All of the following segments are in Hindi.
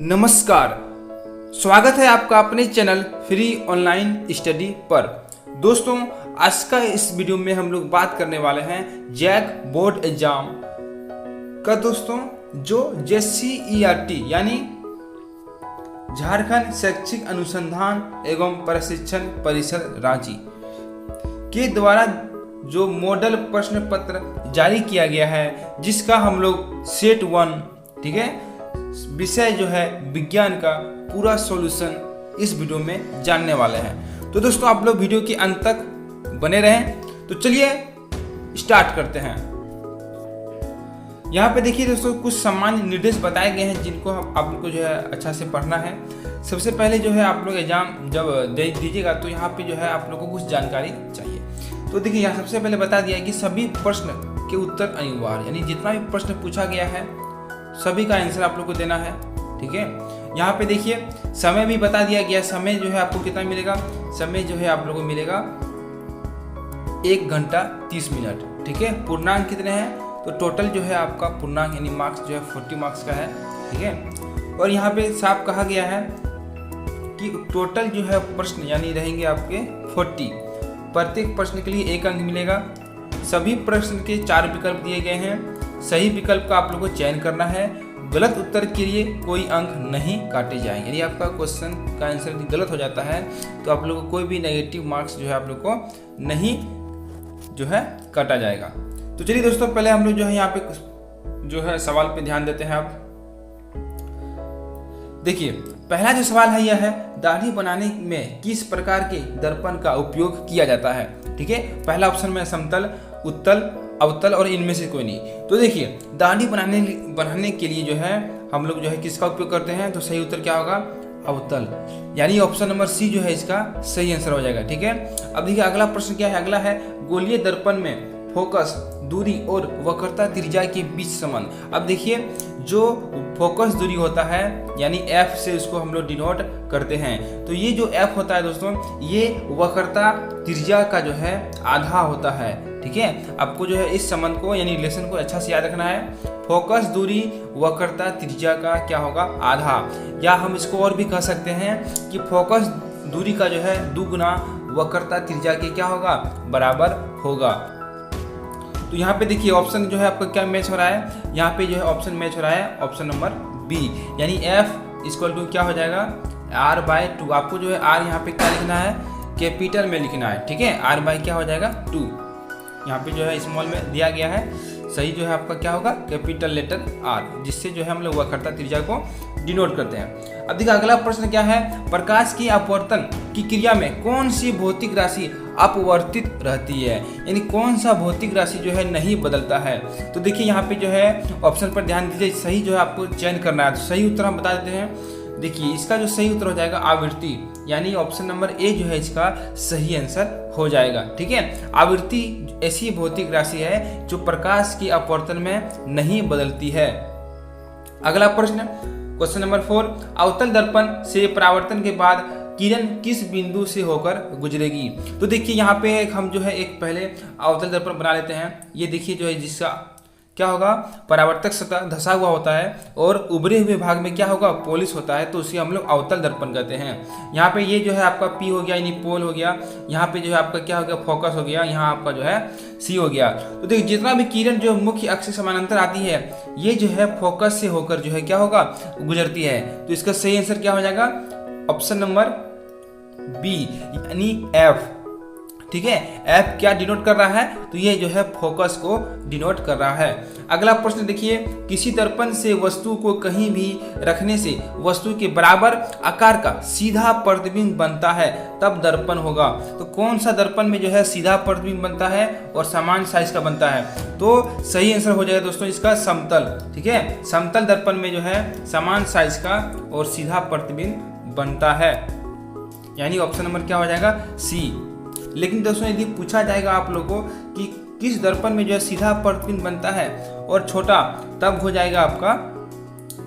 नमस्कार, स्वागत है आपका अपने चैनल फ्री ऑनलाइन स्टडी पर। दोस्तों, आज का इस वीडियो में हम लोग बात करने वाले हैं जैक बोर्ड एग्जाम का। दोस्तों, जो JCERT यानी झारखंड शैक्षिक अनुसंधान एवं प्रशिक्षण परिषद रांची के द्वारा जो मॉडल प्रश्न पत्र जारी किया गया है, जिसका हम लोग सेट 1 ठीक है विषय जो है विज्ञान का पूरा सॉल्यूशन इस वीडियो में जानने वाले हैं। तो दोस्तों, आप लोग वीडियो के अंत तक बने रहें। तो चलिए स्टार्ट करते हैं। यहाँ पे देखिए दोस्तों, कुछ सामान्य निर्देश बताए गए हैं जिनको आप लोग को जो है अच्छा से पढ़ना है। सबसे पहले जो है आप लोग एग्जाम जब दे दीजिएगा तो यहाँ पे जो है आप लोग को कुछ जानकारी चाहिए। तो देखिए, यहाँ सबसे पहले बता दिया है कि सभी प्रश्न के उत्तर अनिवार्य, यानी जितना भी प्रश्न पूछा गया है सभी का आंसर आप लोग को देना है। ठीक है, यहाँ पे देखिए समय भी बता दिया गया। समय जो है आपको कितना मिलेगा? समय जो है आप लोगों को मिलेगा 1 घंटा 30 मिनट। ठीक है, पूर्णांक कितने हैं? तो टोटल जो है आपका पूर्णांक यानी मार्क्स जो है 40 मार्क्स का है। ठीक है, और यहाँ पे साफ कहा गया है कि टोटल जो है प्रश्न यानी रहेंगे आपके 40। प्रत्येक प्रश्न के लिए 1 अंक मिलेगा। सभी प्रश्न के 4 विकल्प दिए गए हैं। सही विकल्प का आप लोगों को चयन करना है। गलत उत्तर के लिए कोई अंक नहीं काटे जाएंगे। यदि आपका क्वेश्चन का आंसर गलत हो जाता है तो आप लोगों को कोई भी नेगेटिव मार्क्स जो है आप लोग को नहीं जो है काटा जाएगा। तो चलिए दोस्तों, पहले हम लोग जो है यहाँ पे जो है सवाल पे ध्यान देते हैं। आप देखिए, पहला जो सवाल है यह है, दाढ़ी बनाने में किस प्रकार के दर्पण का उपयोग किया जाता है? ठीक है, पहला ऑप्शन में समतल, उत्तल, अवतल और इनमें से कोई नहीं। तो देखिए, दाढ़ी बनाने के लिए जो है हम लोग जो है किसका उपयोग करते हैं? तो सही उत्तर क्या होगा? अवतल, यानी ऑप्शन नंबर सी जो है इसका सही आंसर हो जाएगा। ठीक है, अब देखिए अगला प्रश्न क्या है। अगला है, गोलीय दर्पण में फोकस दूरी और वक्रता त्रिज्या के बीच संबंध। अब देखिए, जो फोकस दूरी होता है यानी F से उसको हम लोग डिनोट करते हैं। तो ये जो F होता है दोस्तों, ये वक्रता त्रिज्या का जो है आधा होता है। ठीक है, आपको जो है इस संबंध को यानी रिलेशन को अच्छा से याद रखना है। फोकस दूरी वक्रता त्रिज्या का क्या होगा? आधा। या हम इसको और भी कह सकते हैं कि फोकस दूरी का जो है 2 गुना वक्रता त्रिज्या के क्या होगा? बराबर होगा। तो यहाँ पे देखिए ऑप्शन जो है आपका क्या मैच हो रहा है? यहाँ पे जो है ऑप्शन मैच हो रहा है ऑप्शन नंबर बी, यानी F इक्वल टू क्या हो जाएगा? R/2। आपको जो है R यहाँ पे क्या लिखना है? कैपिटल में लिखना है। ठीक है, R/ क्या हो जाएगा? 2। यहाँ पे जो है स्मॉल में दिया गया है। सही जो है आपका क्या होगा? कैपिटल लेटर R, जिससे जो है हम लोग वक्रता त्रिज्या को डिनोट करते हैं। अब देखिए अगला प्रश्न क्या है, प्रकाश की अपवर्तन की क्रिया में कौन सी भौतिक राशि अपवर्तित रहती है? यानी कौन सा भौतिक राशि जो है नहीं बदलता है? तो देखिए यहाँ पे जो है ऑप्शन पर ध्यान दीजिए, सही जो है आपको चयन करना है। तो सही उत्तर हम बता देते हैं। देखिए इसका जो सही उत्तर हो जाएगा आवृत्ति, यानी ऑप्शन नंबर ए जो है इसका सही आंसर हो जाएगा। ठीक है, आवृत्ति ऐसी भौतिक राशि है जो प्रकाश की अपवर्तन में नहीं बदलती है। अगला प्रश्न, क्वेश्चन नंबर 4, अवतल दर्पण से परावर्तन के बाद किरण किस बिंदु से होकर गुजरेगी? तो देखिए यहाँ पे हम जो है एक पहले अवतल दर्पण बना लेते हैं। ये देखिए जो है जिसका क्या होगा? परावर्तक सतह धसा हुआ होता है और उभरे हुए भाग में क्या होगा? पॉलिश होता है, तो उसे हम लोग अवतल दर्पण कहते हैं। यहाँ पे ये जो है आपका P हो गया यानी पोल हो गया। यहाँ पे जो है आपका क्या हो गया? फोकस हो गया। यहाँ आपका जो है C हो गया। तो देखिए जितना भी किरण जो मुख्य अक्ष से समानांतर आती है, ये जो है फोकस से होकर जो है क्या होगा? गुजरती है। तो इसका सही आंसर क्या हो जाएगा? ऑप्शन नंबर बी यानी F। ठीक है, F क्या डिनोट कर रहा है? तो ये जो है फोकस को डिनोट कर रहा है। अगला प्रश्न देखिए, किसी दर्पण से वस्तु को कहीं भी रखने से वस्तु के बराबर आकार का सीधा प्रतिबिंब बनता है, तब दर्पण होगा। तो कौन सा दर्पण में जो है सीधा प्रतिबिंब बनता है और समान साइज का बनता है? तो सही आंसर हो जाएगा दोस्तों इसका समतल। ठीक है, समतल दर्पण में जो है समान साइज का और सीधा प्रतिबिंब बनता है, यानी ऑप्शन नंबर क्या हो जाएगा? सी। लेकिन दोस्तों यदि पूछा जाएगा आप लोगों को कि किस दर्पण में जो है सीधा प्रतिबिंब बनता है और छोटा, तब हो जाएगा आपका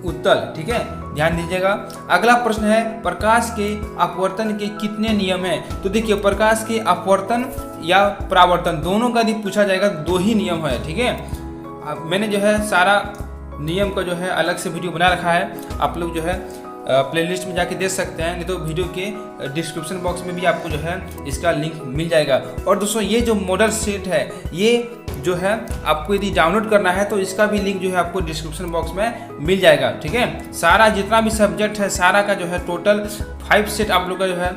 उत्तल। ठीक है, ध्यान दीजिएगा। अगला प्रश्न है, प्रकाश के अपवर्तन के कितने नियम हैं? तो देखिए प्रकाश के अपवर्तन या परावर्तन दोनों का यदि पूछा जाएगा 2 ही नियम है। ठीक है, मैंने जो है सारा नियम का जो है अलग से वीडियो बना रखा है, आप लोग जो है प्लेलिस्ट में जाके देख सकते हैं, नहीं तो वीडियो के डिस्क्रिप्शन बॉक्स में भी आपको जो है इसका लिंक मिल जाएगा। और दोस्तों ये जो मॉडल सेट है ये जो है आपको यदि डाउनलोड करना है तो इसका भी लिंक जो है आपको डिस्क्रिप्शन बॉक्स में मिल जाएगा। ठीक है, सारा जितना भी सब्जेक्ट है सारा का जो है टोटल 5 सेट आप लोग का जो है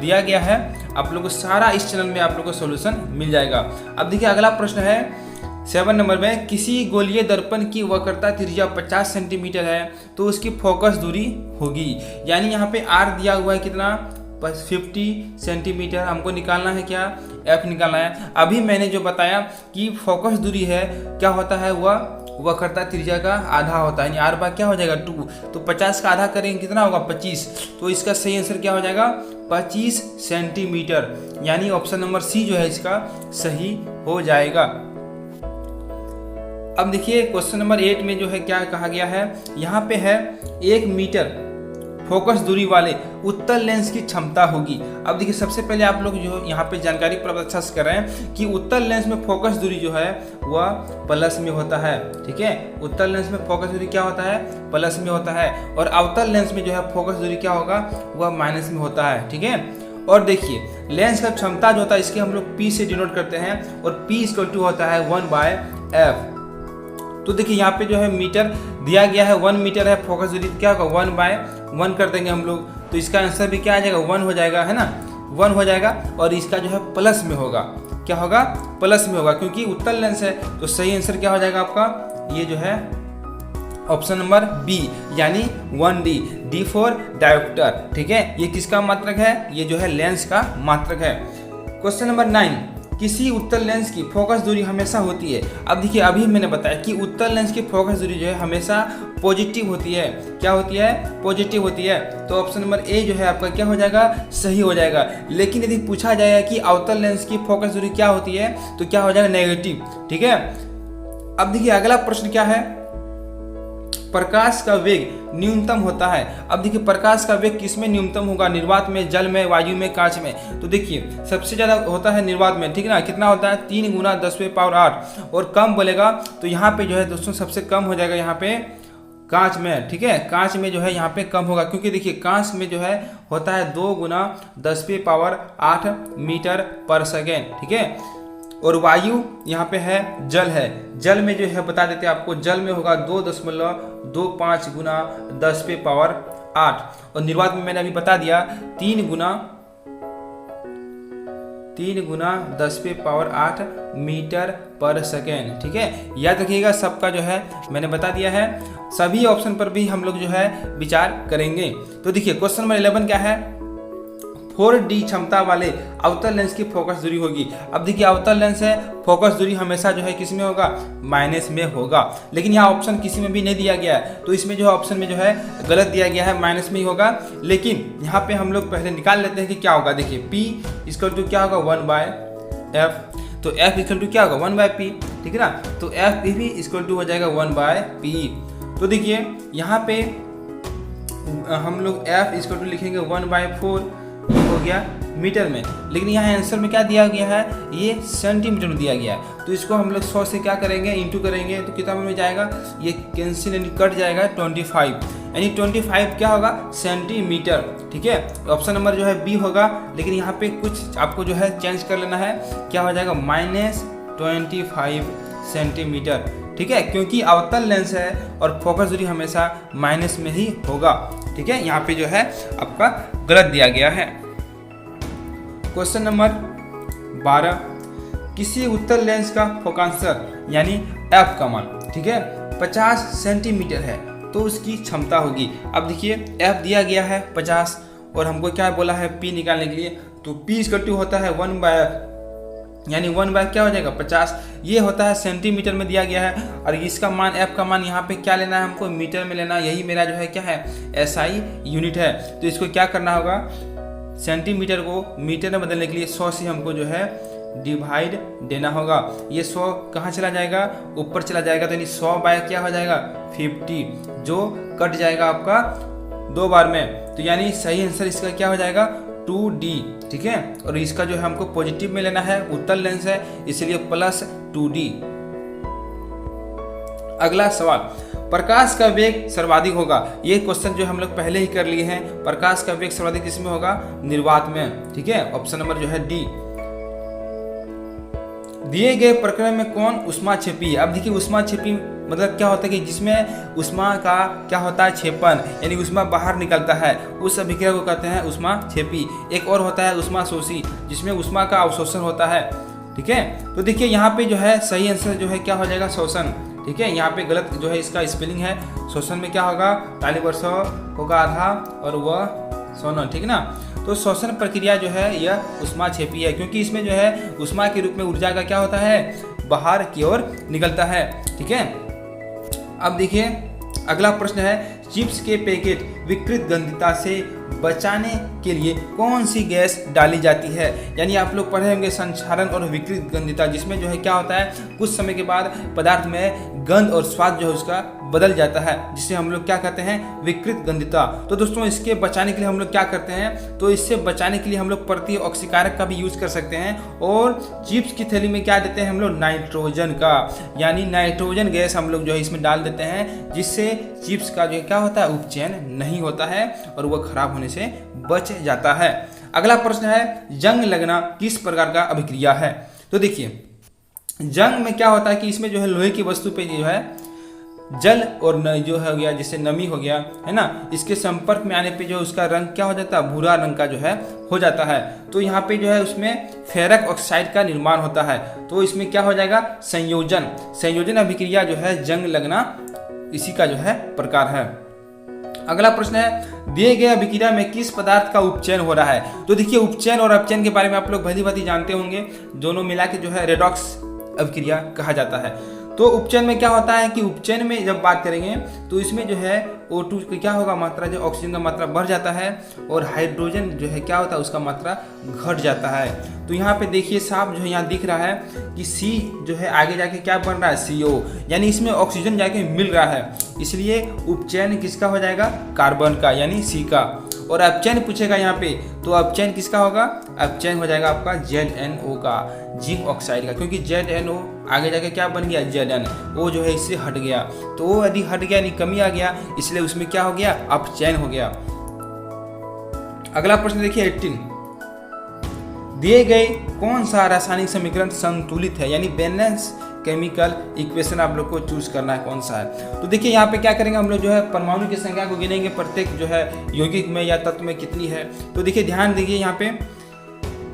दिया गया है। आप लोग को सारा इस चैनल में आप लोग को सोल्यूशन मिल जाएगा। अब देखिए अगला प्रश्न है 7 नंबर में, किसी गोलीय दर्पण की वक्रता त्रिज्या 50 सेंटीमीटर है तो उसकी फोकस दूरी होगी। यानी यहाँ पे आर दिया हुआ है कितना, 50 सेंटीमीटर। हमको निकालना है क्या, एफ निकालना है। अभी मैंने जो बताया कि फोकस दूरी है क्या होता है, वह वक्रता त्रिज्या का आधा होता है, यानी आर बार क्या हो जाएगा 2, तो 50 का आधा करेंगे कितना होगा 25। तो इसका सही आंसर क्या हो जाएगा 25 सेंटीमीटर, यानी ऑप्शन नंबर सी जो है इसका सही हो जाएगा। अब देखिए क्वेश्चन नंबर 8 में जो है क्या कहा गया है, यहाँ पे है 1 मीटर फोकस दूरी वाले उत्तल लेंस की क्षमता होगी। अब देखिए सबसे पहले आप लोग जो यहाँ पे जानकारी प्राप्त अच्छा से कर रहे हैं कि उत्तल लेंस में फोकस दूरी जो है वह प्लस में होता है। ठीक है, उत्तल लेंस में फोकस दूरी क्या होता है, प्लस में होता है, और अवतल लेंस में जो है फोकस दूरी क्या होगा, वह माइनस में होता है। ठीक है, और देखिए लेंस का क्षमता जो होता है इसके हम लोग P से डिनोट करते हैं, और P = होता है 1/f। तो देखिए यहाँ पे जो है मीटर दिया गया है, 1 मीटर है फोकस दूरी, क्या होगा 1/1 कर देंगे हम लोग, तो इसका आंसर भी क्या आ जाएगा 1 हो जाएगा, है ना, 1 हो जाएगा। और इसका जो है प्लस में होगा, क्या होगा प्लस में होगा, क्योंकि उत्तल लेंस है। तो सही आंसर क्या हो जाएगा आपका, ये जो है ऑप्शन नंबर बी, यानी 1D, D फॉर डायोप्टर। ठीक है, ये किसका मात्रक है, ये जो है लेंस का मात्रक है। क्वेश्चन नंबर 9, किसी उत्तल लेंस की फोकस दूरी हमेशा होती है। अब देखिए अभी मैंने बताया कि उत्तल लेंस की फोकस दूरी जो है हमेशा पॉजिटिव होती है। क्या होती है, पॉजिटिव होती है। तो ऑप्शन नंबर ए जो है आपका क्या हो जाएगा, सही हो जाएगा। लेकिन यदि पूछा जाएगा कि अवतल लेंस की फोकस दूरी क्या होती है तो क्या हो जाएगा, नेगेटिव। ठीक है, अब देखिए अगला प्रश्न क्या है, प्रकाश का वेग न्यूनतम होता है। अब देखिए प्रकाश का वेग किस में न्यूनतम होगा, निर्वात में, जल में, वायु में, कांच में। तो देखिए सबसे ज्यादा होता है निर्वात में। ठीक है ना, कितना होता है 3 × 10⁸, और कम बोलेगा तो यहाँ पे जो है दोस्तों सबसे कम हो जाएगा यहाँ पे कांच में। ठीक है, कांच में जो है यहाँ पे कम होगा, क्योंकि देखिए कांच में जो है होता है 2 × 10⁸ मीटर/सेकेंड। ठीक है, और वायु यहाँ पे है, जल में जो है बता देते हैं आपको, जल में होगा 2.25 × 10⁸, और निर्वात में मैंने अभी बता दिया 3 × 10⁸ मीटर/सेकेंड। ठीक है, याद रखिएगा सबका जो है मैंने बता दिया है। सभी ऑप्शन पर भी हम लोग जो है विचार करेंगे। तो देखिए क्वेश्चन नंबर 11 क्या है, 4D क्षमता वाले अवतल लेंस की फोकस दूरी होगी। अब देखिए अवतल लेंस है, फोकस दूरी हमेशा जो है किस में होगा, माइनस में होगा। लेकिन यहाँ ऑप्शन किसी में भी नहीं दिया गया है, तो इसमें जो है ऑप्शन में जो है गलत दिया गया है, माइनस में ही होगा। लेकिन यहाँ पे हम लोग पहले निकाल लेते हैं कि क्या होगा। देखिए P = क्या होगा 1/f, तो F = क्या होगा 1/p। ठीक है ना, तो F भी = हो जाएगा 1/p। तो देखिए यहाँ पे हम लोग F = लिखेंगे 1/4 हो गया मीटर में, लेकिन यहाँ आंसर में क्या दिया गया है, ये सेंटीमीटर में दिया गया है। तो इसको हम लोग 100 से क्या करेंगे, इंटू करेंगे, तो कितना में जाएगा, ये कैंसिल यानी कट जाएगा 25, यानी 25 क्या होगा, सेंटीमीटर। ठीक है, ऑप्शन नंबर जो है बी होगा। लेकिन यहाँ पे कुछ आपको जो है चेंज कर लेना है, क्या हो जाएगा -25 सेंटीमीटर। ठीक है, क्योंकि अवतल लेंस है और फोकस दूरी हमेशा माइनस में ही होगा। ठीक है, यहाँ पे जो है आपका गलत दिया गया है। क्वेश्चन नंबर 12, किसी उत्तल लेंस का फोकांसर यानी एफ का मान, ठीक है, 50 सेंटीमीटर है तो उसकी क्षमता होगी। अब देखिए एफ दिया गया है 50, और हमको क्या बोला है पी निकालने के लिए, तो P = होता है 1/f, यानी 1/, क्या हो जाएगा 50। ये होता है सेंटीमीटर में दिया गया है, और इसका मान एफ का मान यहाँ पे क्या लेना है, हमको मीटर में लेना। यही मेरा जो है क्या है, SI यूनिट है। तो इसको क्या करना होगा, सेंटीमीटर को मीटर में बदलने के लिए 100 से हमको जो है डिवाइड देना होगा। ये 100 कहाँ चला जाएगा, ऊपर चला जाएगा, तो यानी 100/, क्या हो जाएगा 50, जो कट जाएगा आपका 2 बार में। तो यानी सही आंसर इसका क्या हो जाएगा 2D। ठीक है, और इसका जो है हमको पॉजिटिव में लेना है, उत्तल लेंस है इसलिए +2D। अगला सवाल, प्रकाश का वेग सर्वाधिक होगा। ये क्वेश्चन जो हम लोग पहले ही कर लिए हैं। प्रकाश का वेग सर्वाधिक किसमें होगा? निर्वात में। ठीक है, ऑप्शन नंबर जो है डी। दिए गए प्रक्रम में कौन ऊष्माक्षेपी? अब देखिए ऊष्माक्षेपी मतलब क्या होता है कि जिसमें ऊष्मा का क्या होता है? क्षेपण, यानी ऊष्मा बाहर निकलता है, उस अभिक्रिया को कहते हैं ऊष्माक्षेपी। एक और होता है ऊष्माशोषी, जिसमें ऊष्मा का अवशोषण होता है। ठीक है, तो देखिए यहाँ पे जो है सही आंसर जो है क्या हो जाएगा? शोषण। ठीक है, यहाँ पे गलत जो है इसका स्पेलिंग है। शोषण में क्या होगा? ताली वर्षो होगा आधा और वह सोना। ठीक ना, तो श्वसन प्रक्रिया जो है यह ऊष्माक्षेपी है, क्योंकि इसमें जो है ऊष्मा के रूप में ऊर्जा का क्या होता है? बाहर की ओर निकलता है। ठीक है, अब देखिए अगला प्रश्न है, चिप्स के पैकेट विकृत गंधिता से बचाने के लिए कौन सी गैस डाली जाती है? यानी आप लोग पढ़े होंगे संक्षारण और विकृत गंधिता, जिसमें जो है क्या होता है? कुछ समय के बाद पदार्थ में गंध और स्वाद जो है उसका बदल जाता है, जिसे हम लोग क्या कहते हैं? विकृत गंधिता। तो दोस्तों इसके बचाने के लिए हम लोग क्या करते हैं? तो इससे बचाने के लिए हम लोग प्रति ऑक्सीकारक का भी यूज कर सकते हैं, और चिप्स की थैली में क्या देते हैं हम लोग? नाइट्रोजन का, यानी नाइट्रोजन गैस हम लोग जो है इसमें डाल देते हैं, जिससे चिप्स का जो क्या होता है? उपचयन नहीं होता है और वह खराब होने से बच जाता है। अगला प्रश्न है, जंग लगना किस प्रकार का अभिक्रिया है? तो देखिए जंग में क्या होता है कि इसमें जो है लोहे की वस्तु पे जो है जल और जो है हो गया, जैसे नमी हो गया है ना, इसके संपर्क में आने पे जो उसका रंग क्या हो जाता है? भूरा रंग का जो है हो जाता है। तो यहाँ पे जो है उसमें फेरक ऑक्साइड का निर्माण होता है। तो इसमें क्या हो जाएगा? संयोजन। संयोजन अभिक्रिया जो है जंग लगना, इसी का जो है प्रकार है। अगला प्रश्न है, दिए गए अभिक्रिया में किस पदार्थ का उपचयन हो रहा है? तो देखिए उपचयन और अपचयन के बारे में आप लोग भली भांति जानते होंगे, दोनों मिला के जो है रेडॉक्स अभिक्रिया कहा जाता है। तो उपचयन में क्या होता है कि उपचयन में जब बात करेंगे तो इसमें जो है O2 की क्या होगा मात्रा, जो ऑक्सीजन का मात्रा बढ़ जाता है, और हाइड्रोजन जो है क्या होता है? उसका मात्रा घट जाता है। तो यहाँ पे देखिए साफ जो है यहाँ दिख रहा है कि C जो है आगे जाके क्या बन रहा है? CO, यानी इसमें ऑक्सीजन जाके मिल रहा है, इसलिए उपचयन किसका हो जाएगा? कार्बन का, यानी C का। और अपचयन पूछेगा यहाँ पे, तो अपचयन किसका होगा? अपचयन हो जाएगा आपका ZNO का, जिंक ऑक्साइड का, क्योंकि ZNO आगे जाके क्या बन गया? Zn, वो जो है इससे हट गया। तो वो यदि हट गया यानी कमी आ गया, इसलिए उसमें क्या हो गया? अपचयन हो गया। अगला प्रश्न देखिए 18, दिए गए कौन सा रासायनिक समीकरण संतुलित है? यानी बैलेंस केमिकल इक्वेशन आप लोग को चूज करना है कौन सा है। तो देखिए यहाँ पे क्या करेंगे हम लोग जो है परमाणु की संख्या को गिनेंगे, प्रत्येक जो है यौगिक में या तत्व में कितनी है। तो देखिए ध्यान दीजिए यहाँ पे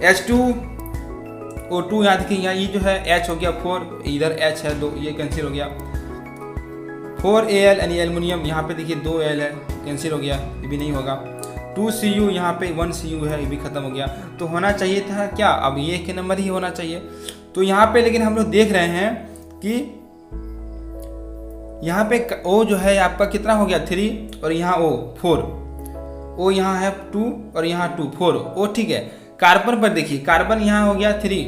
H2O2, यहाँ देखिए यहाँ ये जो है H हो गया 4, इधर H है 2, ये कैंसिल हो गया। 4Al यानी एल्युमिनियम, यहाँ पे देखिए 2Al है, कैंसिल हो गया, ये भी नहीं होगा। 2Cu, यहाँ पे 1Cu है, ये भी खत्म हो गया। तो होना चाहिए था क्या? अब ये के नंबर ही होना चाहिए। तो यहाँ पे लेकिन हम लोग देख रहे हैं कि यहाँ पे O जो है आपका कितना हो गया? 3, और यहाँ O 4, O यहाँ है 2 और यहाँ 2, 4 O। ठीक है, कार्बन पर देखिए, कार्बन यहाँ हो गया 3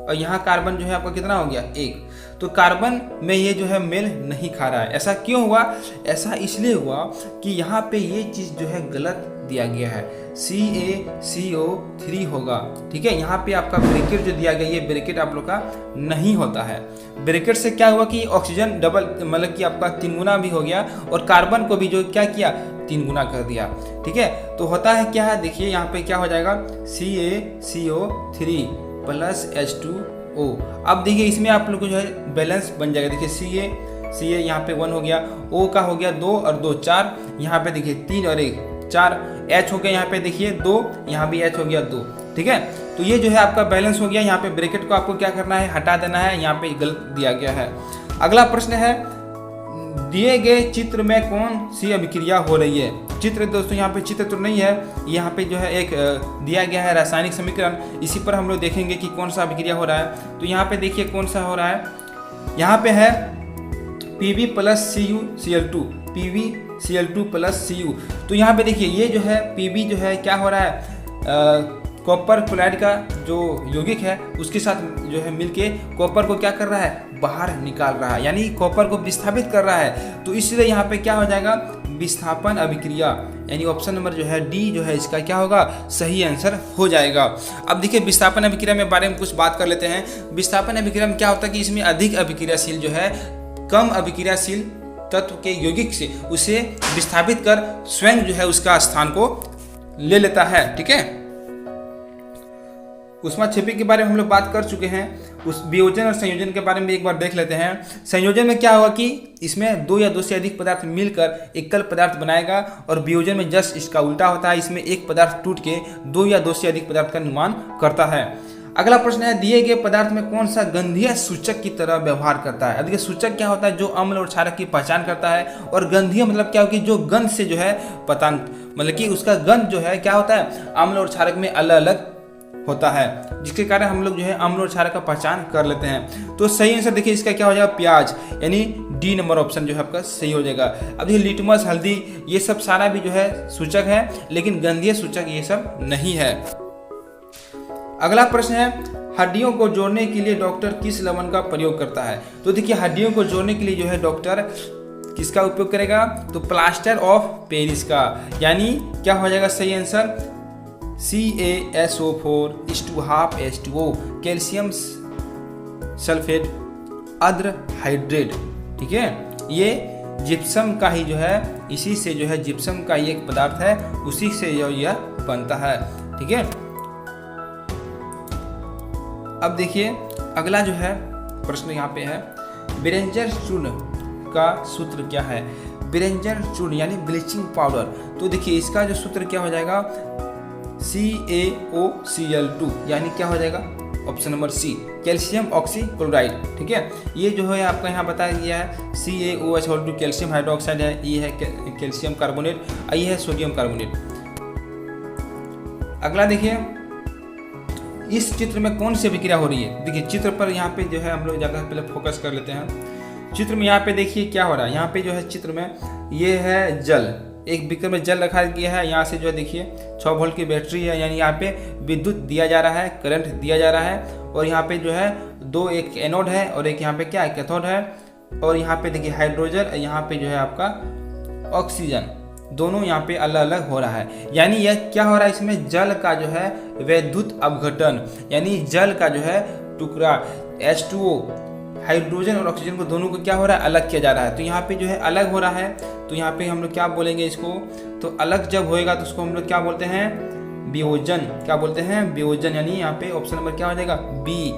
और यहाँ कार्बन जो है आपका कितना हो गया? 1। तो कार्बन में ये जो है मेल नहीं खा रहा है। ऐसा क्यों हुआ? ऐसा इसलिए हुआ कि यहाँ पे ये चीज़ जो है गलत दिया गया है, CaCO3 होगा। ठीक है, यहाँ पे आपका ब्रैकेट जो दिया गया, ये ब्रैकेट आप लोग का नहीं होता है। ब्रैकेट से क्या हुआ कि ऑक्सीजन डबल मतलब कि आपका 3 गुना भी हो गया, और कार्बन को भी जो क्या किया? 3 गुना कर दिया। ठीक है, तो होता है क्या है? देखिए यहाँ पे क्या हो जाएगा? CaCO3 plus H2O। अब देखिए इसमें आप लोग को जो है बैलेंस बन जाएगा। देखिए CA यहाँ पे 1 हो गया, O का हो गया 2 और 2 4, यहाँ पे देखिए 3 और 1 4, H हो गया यहाँ पे देखिए 2, यहाँ भी H हो गया 2। ठीक है, तो ये जो है आपका बैलेंस हो गया। यहाँ पे ब्रैकेट को आपको क्या करना है? हटा देना है, यहाँ पे गलत दिया गया है। अगला प्रश्न है, दिए गए चित्र में कौन सी अभिक्रिया हो रही है? चित्र दोस्तों यहाँ पे चित्र तो नहीं है, यहाँ पे जो है एक दिया गया है रासायनिक समीकरण, इसी पर हम लोग देखेंगे कि कौन सा अभिक्रिया हो रहा है। तो यहाँ पे देखिए कौन सा हो रहा है, यहाँ पे है Pb plus CuCl2, PbCl2 plus Cu। तो यहाँ पे देखिए ये जो है Pb जो है क्या हो रहा है? कॉपर क्लोराइड का जो यौगिक है उसके साथ जो है मिलके कॉपर को क्या कर रहा है? बाहर निकाल रहा है, यानी कॉपर को विस्थापित कर रहा है। तो इसलिए यहाँ पे क्या हो जाएगा? विस्थापन अभिक्रिया, यानी ऑप्शन नंबर जो है डी जो है इसका क्या होगा? सही आंसर हो जाएगा। अब देखिए विस्थापन अभिक्रिया में बारे में कुछ बात कर लेते हैं। विस्थापन अभिक्रिया में क्या होता है कि इसमें अधिक अभिक्रियाशील जो है कम अभिक्रियाशील तत्व के यौगिक से उसे विस्थापित कर स्वयं जो है उसका स्थान को ले लेता है। ठीक है, ऊष्माक्षेपी के बारे में हम लोग बात कर चुके हैं। उस वियोजन और संयोजन के बारे में एक बार देख लेते हैं। संयोजन में क्या होगा कि इसमें दो या दो से अधिक पदार्थ मिलकर एकल पदार्थ बनाएगा, और वियोजन में जस्ट इसका उल्टा होता है, इसमें एक पदार्थ टूट के दो या दो से अधिक पदार्थ का निर्माण करता है। अगला प्रश्न है, दिए गए पदार्थ में कौन सा गंधीय सूचक की तरह व्यवहार करता है। देखिए सूचक क्या होता है, जो अम्ल और क्षारक की पहचान करता है, और गंधीय मतलब क्या होगी, जो गंध से जो है पता मतलब कि उसका गंध जो है क्या होता है, अम्ल और क्षारक में अलग अलग होता है, जिसके कारण हम लोग जो है अम्ल और क्षारक का पहचान कर लेते हैं। तो सही आंसर देखिए इसका क्या हो जाएगा, प्याज, यानी डी नंबर ऑप्शन जो है आपका सही हो जाएगा। अब देखिए लिटमस, हल्दी, ये सब सारा भी जो है सूचक है, लेकिन गंधीय सूचक ये सब नहीं है। अगला प्रश्न है, हड्डियों को जोड़ने के लिए डॉक्टर किस लवण का प्रयोग करता है। तो देखिए हड्डियों को जोड़ने के लिए जो है डॉक्टर किसका उपयोग करेगा, तो प्लास्टर ऑफ पेरिस का, यानी क्या हो जाएगा सही आंसर, CaSO4:2H2O, कैल्शियम सल्फेट आद्र हाइड्रेट। ठीक है, ये जिप्सम का ही जो है, इसी से जो है जिप्सम का ही एक पदार्थ है, उसी से यह बनता है। ठीक है, अब देखिए अगला जो है प्रश्न यहाँ पे है, बेरेंजर चूर्ण का सूत्र क्या है। बेरेंजर चूर्ण यानी ब्लीचिंग पाउडर, तो देखिए इसका जो सूत्र क्या हो जाएगा, CaOCl2, यानी क्या हो जाएगा option number C, calcium oxychloride. ठीक है, ये जो है आपका यहाँ बताया गया है CaOH2 कैल्शियम हाइड्रोक्साइड है, ये है कैल्शियम कार्बोनेट, ये है सोडियम कार्बोनेट। अगला देखिए, इस चित्र में कौन सी अभिक्रिया हो रही है। देखिए चित्र पर यहाँ पे जो है हम लोग ज़्यादा पहले फोकस कर लेते हैं। चित्र में यहाँ पे देखिए क्या हो रहा है, यहाँ पे जो है चित्र में ये है जल, एक बीकर में जल रखा गया है, यहाँ से जो है देखिए 6 वोल्ट की बैटरी है, यानी यहाँ पे विद्युत दिया जा रहा है, करंट दिया जा रहा है, और यहाँ पे जो है दो, एक एनोड है और एक यहाँ पे क्या है कैथोड है, और यहाँ पे देखिए हाइड्रोजन, यहाँ पे जो है आपका ऑक्सीजन, दोनों यहाँ पे अलग अलग हो रहा है। यानी यह क्या हो रहा है, इसमें जल का जो है वैद्युत अपघटन, यानी जल का जो है टुकड़ा H2O, हाइड्रोजन और ऑक्सीजन को दोनों को क्या हो रहा है, अलग किया जा रहा है। तो यहाँ पे जो है अलग हो रहा है, तो यहाँ पे हम लोग क्या बोलेंगे इसको, तो अलग जब होएगा तो उसको हम लोग क्या बोलते हैं, वियोजन। क्या बोलते हैं, वियोजन, यानी यहाँ पे ऑप्शन नंबर क्या हो जाएगा, बी,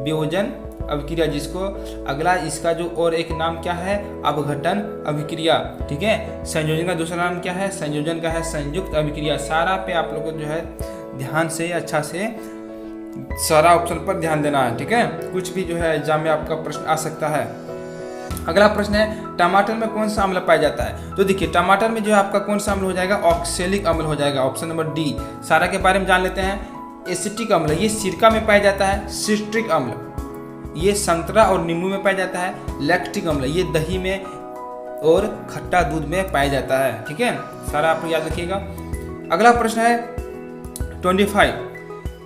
वियोजन अभिक्रिया, जिसको अगला इसका जो और एक नाम क्या है, अपघटन अभिक्रिया। ठीक है, संयोजन का दूसरा नाम क्या है, संयोजन का है संयुक्त अभिक्रिया। सारा पे आप लोग को जो है ध्यान से अच्छा से सारा ऑप्शन पर ध्यान देना है। ठीक है, कुछ भी जो है एग्जाम में आपका प्रश्न आ सकता है। अगला प्रश्न है, टमाटर में कौन सा अम्ल पाया जाता है। तो देखिए टमाटर में जो है आपका कौन सा अम्ल हो जाएगा, ऑक्सैलिक अम्ल हो जाएगा, ऑप्शन नंबर डी। सारा के बारे में जान लेते हैं। एसिटिक अम्ल ये सिरका में पाया जाता है। सिट्रिक अम्ल ये संतरा और नींबू में पाया जाता है। लैक्टिक अम्ल ये दही में और खट्टा दूध में पाया जाता है। ठीक है, सारा आप याद रखिएगा। अगला प्रश्न है 25,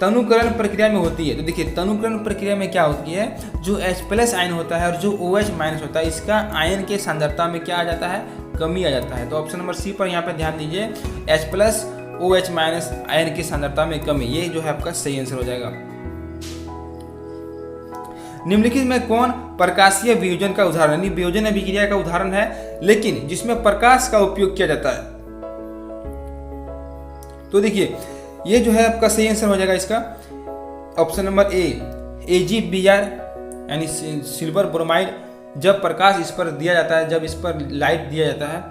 तनुकरण प्रक्रिया में होती है। तो देखिए तनुकरण प्रक्रिया में क्या होती है, जो H+ आयन होता है और जो OH- होता है, इसका आयन के सांद्रता में क्या आ जाता है, कमी आ जाता है। तो ऑप्शन नंबर सी पर यहाँ पे ध्यान दीजिए, H+ OH- आयन की सांद्रता में कमी, ये जो है आपका सही आंसर हो जाएगा। निम्नलिखित में कौन प्रकाशीय वियोजन का उदाहरण, यानी वियोजन अभिक्रिया का उदाहरण है, लेकिन जिसमें प्रकाश का उपयोग किया जाता है। तो देखिए ये जो है आपका सही आंसर हो जाएगा इसका ऑप्शन नंबर ए, AgBr, यानी सिल्वर ब्रोमाइड। जब प्रकाश इस पर दिया जाता है, जब इस पर लाइट दिया जाता है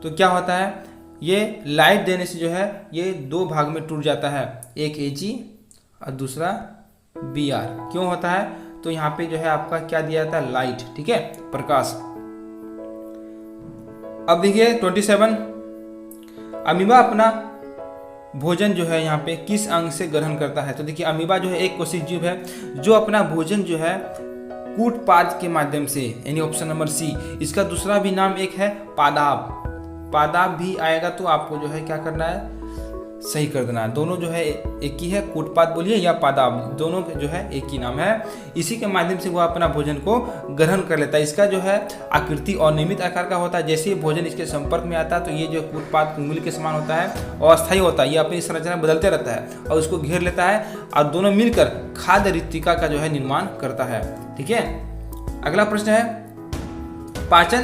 तो क्या होता है, ये लाइट देने से जो है ये दो भाग में टूट जाता है, एक Ag और दूसरा Br। क्यों होता है, तो यहाँ पे जो है आपका क्या दिया जाता है, लाइट। ठीक है, प्रकाश। अब देखिए 27, अमीबा अपना भोजन जो है यहाँ पे किस अंग से ग्रहण करता है। तो देखिए अमीबा जो है एक कोशिक जीव है जो अपना भोजन जो है कूटपाद के माध्यम से, यानी ऑप्शन नंबर सी। इसका दूसरा भी नाम एक है पादाब। पादाब भी आएगा तो आपको जो है क्या करना है, सही कर देना है। दोनों जो है एक ही है, कूटपाद बोलिए या पादाब, दोनों जो है एक ही नाम है। इसी के माध्यम से वो अपना भोजन को ग्रहण कर लेता है। इसका जो है आकृति अनियमित आकार का होता है। जैसे ही भोजन इसके संपर्क में आता है तो ये जो कूटपाद उंगली के समान होता है, अस्थायी होता है, ये अपनी संरचना बदलते रहता है और उसको घेर लेता है और दोनों मिलकर खाद्य रिक्तिका का जो है निर्माण करता है। ठीक है, अगला प्रश्न है, पाचन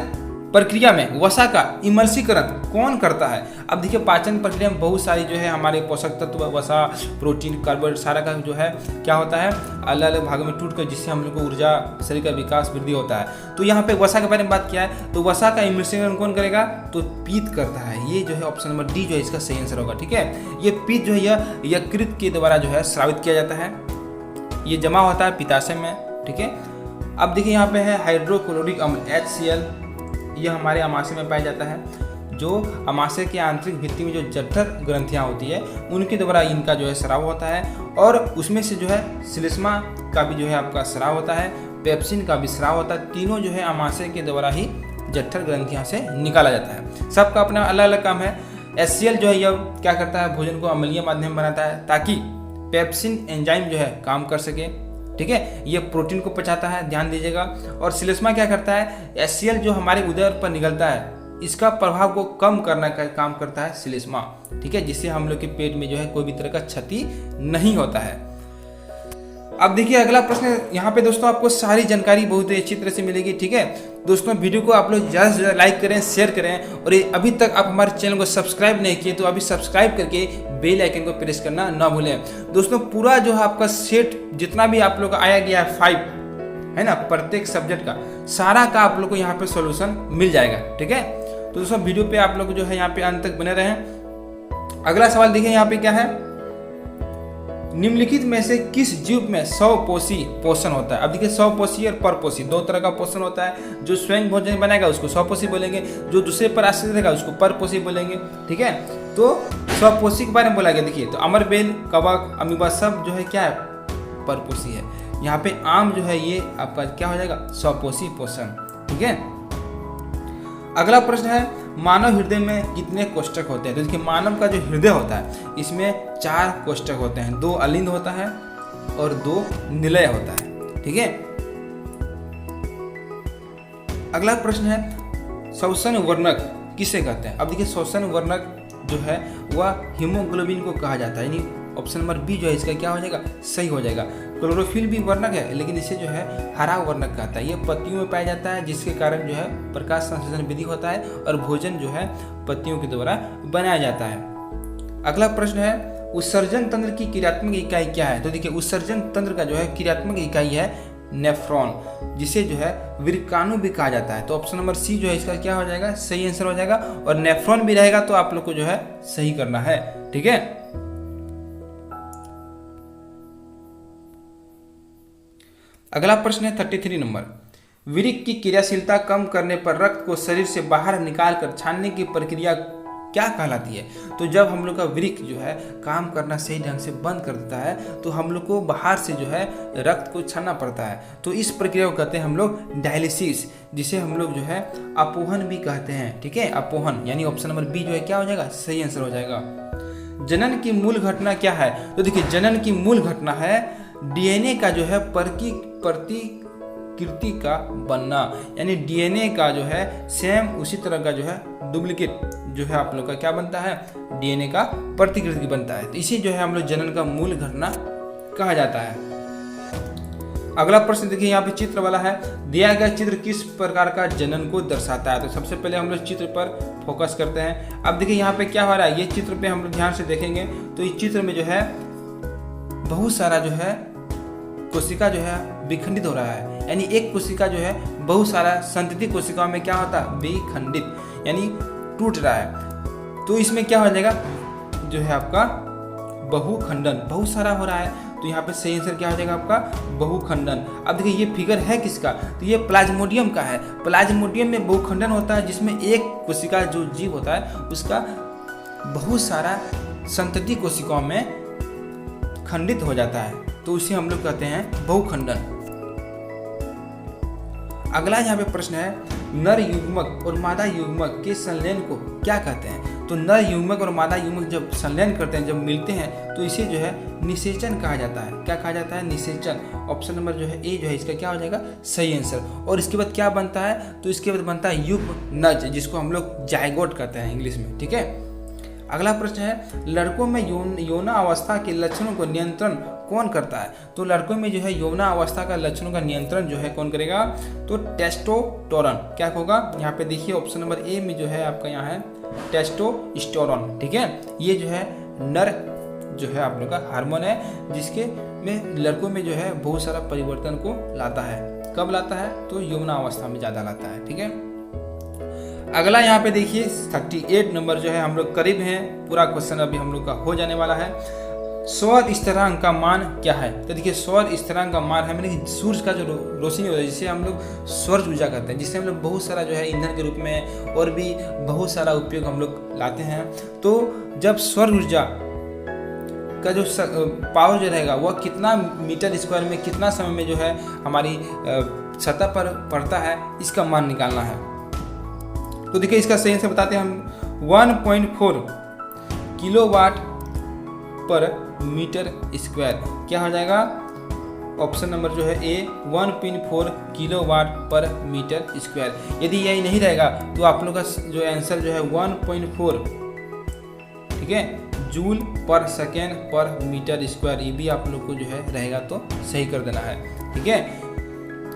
प्रक्रिया में वसा का इमल्सीकरण कौन करता है? अब देखिए पाचन प्रक्रिया में बहुत सारी जो है हमारे पोषक तत्व, वसा, प्रोटीन, कार्बोहाइड्रेट सारा का जो है क्या होता है अलग अलग भागों में टूट कर, जिससे हम लोग को ऊर्जा, शरीर का विकास, वृद्धि होता है। तो यहाँ पे वसा के बारे में बात किया है, तो वसा का इमल्सीकरण कौन करेगा? तो पीत करता है। ये जो है ऑप्शन नंबर डी जो है इसका सही आंसर होगा। ठीक है, ये पीत जो है यह यकृत के द्वारा जो है स्रावित किया जाता है, ये जमा होता है पित्ताशय में। ठीक है, अब देखिए यहाँ पे है हाइड्रोक्लोरिक अम्ल HCl, यह हमारे आमाशय में पाया जाता है। जो आमाशय की आंतरिक भित्ति में जो जठर ग्रंथियां होती है उनके द्वारा इनका जो है स्राव होता है, और उसमें से जो है श्लेष्मा का भी जो है आपका स्राव होता है, पेप्सिन का भी स्राव होता है। तीनों जो है आमाशय के द्वारा ही जठर ग्रंथियां से निकाला जाता है। सबका अपना अलग अलग काम है। HCl जो है यह क्या करता है? भोजन को अम्लीय माध्यम बनाता है ताकि पेप्सिन एंजाइम जो है काम कर सके। ठीक है, ये प्रोटीन को पचाता है, ध्यान दीजिएगा। और श्लेष्मा क्या करता है? HCl जो हमारे उदर पर निकलता है इसका प्रभाव को कम करने का काम करता है श्लेष्मा। ठीक है, जिससे हम लोग के पेट में जो है कोई भी तरह का क्षति नहीं होता है। अब देखिए अगला प्रश्न, यहाँ पे दोस्तों आपको सारी जानकारी बहुत ही अच्छी तरह से मिलेगी। ठीक है दोस्तों, वीडियो को आप लोग ज़्यादा से ज़्यादा लाइक करें, शेयर करें, और अभी तक आप हमारे चैनल को सब्सक्राइब नहीं किए तो अभी सब्सक्राइब करके बेल आइकन को प्रेस करना ना भूलें। दोस्तों पूरा जो है आपका सेट जितना भी आप लोग का आया गया है 5 है ना, प्रत्येक सब्जेक्ट का सारा का आप लोग को यहाँ पे सॉल्यूशन मिल जाएगा। ठीक है, तो दोस्तों वीडियो पे आप लोग जो है यहाँ पे अंत तक बने रहें। अगला सवाल देखिए यहाँ पे क्या है, निम्नलिखित में से किस जीव में स्वपोषी पोषण होता है? अब देखिए स्वपोषी और परपोषी दो तरह का पोषण होता है। जो स्वयं भोजन बनाएगा उसको स्वपोषी बोलेंगे, जो दूसरे पर आश्रित रहेगा उसको परपोषी बोलेंगे। ठीक है, तो स्वपोषी के बारे में बोला गया। देखिए तो अमरबेल, कवक, अमीबा सब जो है क्या है? परपोषी है। यहाँ पे आम जो है ये आपका क्या हो जाएगा? स्वपोषी पोषण। ठीक है, अगला प्रश्न है मानव हृदय में कितने कोष्ठक होते हैं? तो देखिए मानव का जो हृदय होता है इसमें 4 कोष्ठक होते हैं, 2 अलिंद होता है और 2 निलय होता है। ठीक है, अगला प्रश्न है श्वसन वर्णक किसे कहते हैं? अब देखिए श्वसन वर्णक जो है वह हीमोग्लोबिन को कहा जाता है, यानी ऑप्शन नंबर बी जो है इसका क्या हो जाएगा? सही हो जाएगा। क्लोरोफिल भी वर्णक है, लेकिन इसे जो है हरा वर्णक कहता है। ये पत्तियों में पाया जाता है, जिसके कारण जो है प्रकाश संश्लेषण विधि होता है और भोजन जो है पत्तियों के द्वारा बनाया जाता है। अगला प्रश्न है उत्सर्जन तंत्र की क्रियात्मक इकाई क्या है? तो देखिए उत्सर्जन तंत्र का जो है क्रियात्मक इकाई है नेफ्रॉन, जिसे जो है विरकाणु भी कहा जाता है। तो ऑप्शन नंबर सी जो है इसका क्या हो जाएगा? सही आंसर हो जाएगा। और नेफ्रॉन भी रहेगा तो आप लोग को जो है सही करना है। ठीक है, अगला प्रश्न है 33 नंबर, विरिक की क्रियाशीलता कम करने पर रक्त को शरीर से बाहर निकालकर छानने की प्रक्रिया क्या कहलाती है? तो जब हम लोग का वृक्क जो है काम करना सही ढंग से बंद कर देता है तो हम लोग को बाहर से जो है रक्त को छानना पड़ता है। तो इस प्रक्रिया को कहते हैं हम लोग डायलिसिस, जिसे हम लोग जो है अपोहन भी कहते हैं। ठीक है, अपोहन, यानी ऑप्शन नंबर बी जो है क्या हो जाएगा? सही आंसर हो जाएगा। जनन की मूल घटना क्या है? तो देखिए जनन की मूल घटना है डीएनए का जो है प्रतिकृति का बनना, यानी डीएनए का जो है सेम उसी तरह का जो है डुप्लीकेट जो है आप लोग का क्या बनता है? डीएनए का प्रतिकृति बनता है। तो इसी जो है हम लोग जनन का मूल घटना कहा जाता है। अगला प्रश्न देखिए यहाँ पे चित्र वाला है, दिया गया चित्र किस प्रकार का जनन को दर्शाता है? तो सबसे पहले हम लोग चित्र पर फोकस करते हैं। अब देखिए यहाँ पे क्या हो रहा है, ये चित्र पे हम लोग ध्यान से देखेंगे तो इस चित्र में जो है बहुत सारा जो है कोशिका जो है विखंडित हो रहा है, यानी एक कोशिका जो है बहुत सारा संतति कोशिकाओं में क्या होता है? विखंडित, यानी टूट रहा है। तो इसमें क्या हो जाएगा? जो है आपका बहुखंडन, बहुत सारा हो रहा है। तो यहाँ पे सही आंसर क्या हो जाएगा आपका? बहुखंडन। अब देखिए ये फिगर है किसका? तो ये प्लाज्मोडियम का है। प्लाज्मोडियम में बहुखंडन होता है, जिसमें एक कोशिका जो जीव होता है उसका बहुत सारा संतति कोशिकाओं में खंडित हो जाता है, तो उसे हम लोग कहते हैं बहुखंडन। अगला यहाँ पे प्रश्न है, नर युग्मक और मादा युग्मक के संलयन को क्या कहते हैं? तो नर युग्मक और मादा युग्मक जब संलयन करते हैं, जब मिलते हैं तो इसे जो है निषेचन कहा जाता है। क्या कहा जाता है? निषेचन। ऑप्शन नंबर जो है ए जो है इसका क्या हो जाएगा? सही आंसर। और इसके बाद क्या बनता है? तो इसके बाद बनता है युग्मनज, जिसको हम लोग जायगोट कहते हैं इंग्लिश में। ठीक है, अगला प्रश्न है, लड़कों में यौना अवस्था के लक्षणों को नियंत्रण कौन करता है? तो लड़कों में जो है यौवना अवस्था का लक्षणों का नियंत्रण जो है कौन करेगा? तो टेस्टोस्टेरोन। क्या होगा? यहाँ पे देखिए ऑप्शन नंबर ए में जो है आपका यहाँ है टेस्टोस्टेरोन। ठीक है, ये जो है नर जो है आप लोग का हार्मोन है, जिसके में लड़कों में जो है बहुत सारा परिवर्तन को लाता है। कब लाता है? तो यौवना अवस्था में ज़्यादा लाता है। ठीक है, अगला यहाँ पे देखिए 38 नंबर जो है हम लोग करीब हैं, पूरा क्वेश्चन अभी हम लोग का हो जाने वाला है। सौर स्थिरांक का मान क्या है? तो देखिए सौर स्थिरांक का मान है मैंने कि सूर्य का जो रोशनी होता है, जिसे हम लोग सौर ऊर्जा कहते हैं, जिससे हम लोग बहुत सारा जो है ईंधन के रूप में और भी बहुत सारा उपयोग हम लोग लाते हैं। तो जब सौर ऊर्जा का जो पावर जो रहेगा वह कितना मीटर स्क्वायर में कितना समय में जो है हमारी सतह पर पड़ता है, इसका मान निकालना है। तो देखिए इसका सही से बताते हैं हम 1.4 किलोवाट पर मीटर स्क्वायर। क्या हो जाएगा? ऑप्शन नंबर जो है ए 1.4 किलोवाट पर मीटर स्क्वायर। यदि यही नहीं रहेगा तो आप लोग का जो आंसर जो है 1.4 ठीक है जूल पर सेकेंड पर मीटर स्क्वायर, ये भी आप लोग को जो है रहेगा तो सही कर देना है। ठीक है,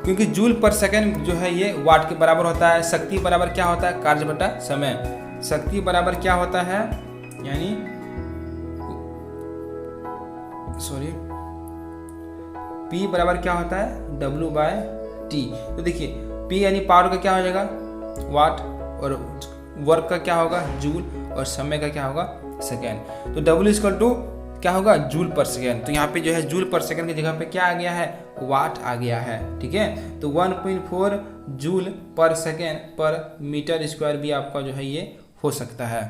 क्योंकि जूल पर सेकेंड जो है ये वाट के बराबर होता है। शक्ति बराबर क्या होता है? कार्य बटा समय। शक्ति बराबर क्या होता है? यानी सॉरी P बराबर क्या होता है? W/T। तो देखिए P यानी पावर का क्या हो जाएगा? वाट, और वर्क का क्या होगा? जूल, और समय का क्या होगा? सेकेंड। तो W क्या होगा? जूल पर सेकेंड। तो यहाँ पे जो है जूल पर सेकेंड की जगह पे क्या आ गया है? वाट आ गया है। ठीक है, तो 1.4 जूल पर सेकेंड पर मीटर स्क्वायर भी आपका जो है ये हो सकता है।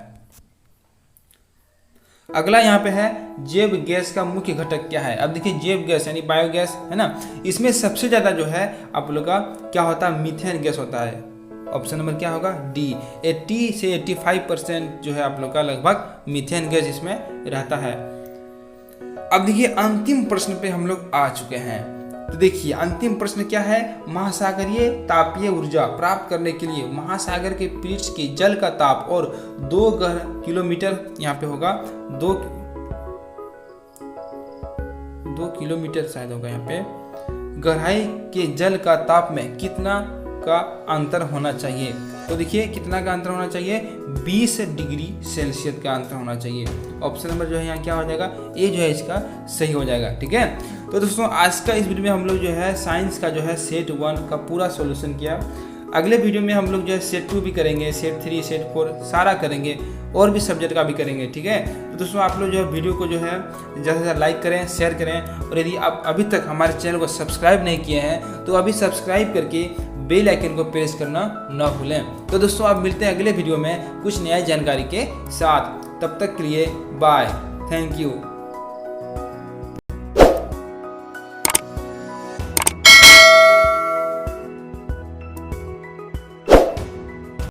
अगला यहाँ पे है जैव गैस का मुख्य घटक क्या है? अब देखिए जैव गैस यानी बायोगैस है ना, इसमें सबसे ज्यादा जो है आप लोग का क्या होता है? मीथेन गैस होता है। ऑप्शन नंबर क्या होगा? डी। 80 से 85% जो है आप लोग का लगभग मीथेन गैस इसमें रहता है। अब देखिए अंतिम प्रश्न पे हम लोग आ चुके हैं। तो देखिए अंतिम प्रश्न क्या है? महासागरीय तापीय ऊर्जा प्राप्त करने के लिए महासागर के पृष्ठ के जल का ताप और 2 किलोमीटर यहाँ पे होगा 2 किलोमीटर शायद होगा यहाँ पे, गहराई के जल का ताप में कितना का अंतर होना चाहिए? तो देखिए कितना का अंतर होना चाहिए? 20 डिग्री सेल्सियस का अंतर होना चाहिए। ऑप्शन नंबर जो है यहाँ क्या हो जाएगा? ए जो है इसका सही हो जाएगा। ठीक है, तो दोस्तों आज का इस वीडियो में हम लोग जो है साइंस का जो है सेट 1 का पूरा सॉल्यूशन किया। अगले वीडियो में हम लोग जो है सेट 2 भी करेंगे, सेट 3, सेट 4 सारा करेंगे, और भी सब्जेक्ट का भी करेंगे। ठीक है, तो दोस्तों आप लोग जो है वीडियो को जो है ज़्यादा से ज़्यादा लाइक करें, शेयर करें, और यदि आप अभी तक हमारे चैनल को सब्सक्राइब नहीं किए हैं तो अभी सब्सक्राइब करके बेल आइकन को प्रेस करना न भूलें। तो दोस्तों आप मिलते हैं अगले वीडियो में कुछ नई जानकारी के साथ। तब तक के लिए बाय, थैंक यू।